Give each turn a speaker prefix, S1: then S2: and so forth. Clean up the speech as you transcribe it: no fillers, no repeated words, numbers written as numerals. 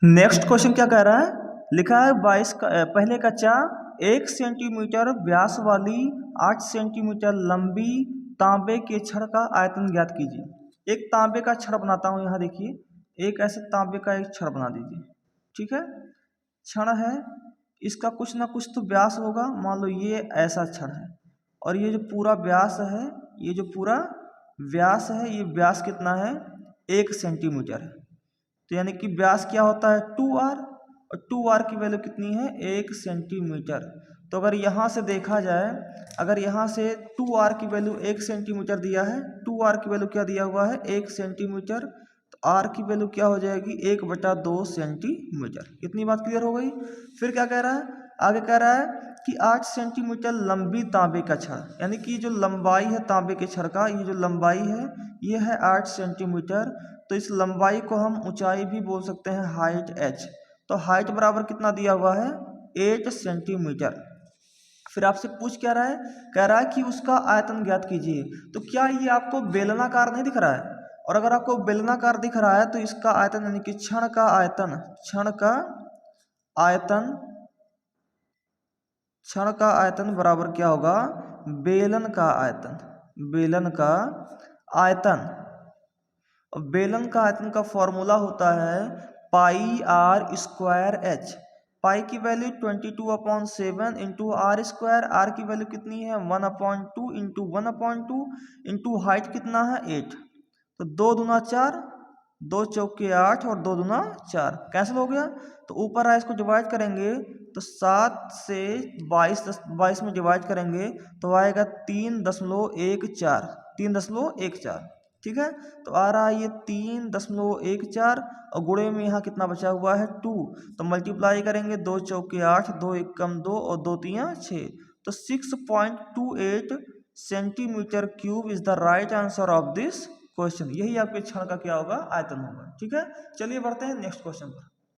S1: Next question क्या कह रहा है, लिखा है 22 का पहले का 1 सेंटीमीटर व्यास वाली 8 सेंटीमीटर लंबी तांबे के छड़ का आयतन ज्ञात कीजिए। एक तांबे का छड़ बनाता हूँ, यहाँ देखिए, एक ऐसे तांबे का एक छड़ बना दीजिए। ठीक है, छड़ है, इसका कुछ ना कुछ तो व्यास होगा। मान लो ये ऐसा छड़ है और ये जो पूरा व्यास है, ये जो पूरा व्यास है, ये व्यास कितना है, 1 सेंटीमीटर है। तो यानी कि व्यास क्या होता है 2r, और 2r की वैल्यू कितनी है 1 सेंटीमीटर। तो अगर यहाँ से देखा जाए, अगर यहाँ से 2r की वैल्यू 1 सेंटीमीटर दिया है, 2r की वैल्यू क्या दिया हुआ है 1 सेंटीमीटर, तो r की वैल्यू क्या हो जाएगी 1/2 सेंटीमीटर। इतनी बात क्लियर हो गई। फिर क्या कह रहा है, आगे कह रहा है कि 8 सेंटीमीटर लंबी तांबे का छड़, यानी कि जो लंबाई है तांबे के छड़ का, ये जो लंबाई है ये है 8 सेंटीमीटर। तो इस लंबाई को हम ऊंचाई भी बोल सकते हैं, हाइट h। तो हाइट बराबर कितना दिया हुआ है 8 सेंटीमीटर। फिर आपसे पूछ क्या रहा है, कह रहा है कि उसका आयतन ज्ञात कीजिए। तो क्या ये आपको बेलनाकार नहीं दिख रहा है? और अगर आपको बेलनाकार दिख रहा है तो इसका आयतन यानी कि छड़ का आयतन, छड़ का आयतन, छड़ का आयतन बराबर क्या होगा बेलन का आयतन, बेलन का आयतन। और बेलन का आयतन का फॉर्मूला होता है pi r square h. Pi की value 22/7 into r square, r की वैल्यू कितनी है 1/2 इंटू 1/2 इंटू हाइट कितना है 8। तो 2 दूना 4, 2 चौके 8 और 2 दूना 4 कैंसिल हो गया। तो ऊपर आए इसको डिवाइड करेंगे तो 7 से 22 में डिवाइड करेंगे तो आएगा 3.14, 3.14। ठीक है, तो आ रहा है ये 3.14 और गुणे में यहाँ कितना बचा हुआ है 2। तो मल्टीप्लाई करेंगे, 2 चौके 8, 2 एकम 2 और 2 तियां 6। तो 6.28 centimetre cube is the right answer of this question. यही आपके छड़ का क्या होगा आयतन होगा। ठीक है, चलिए बढ़ते हैं नेक्स्ट क्वेश्चन पर।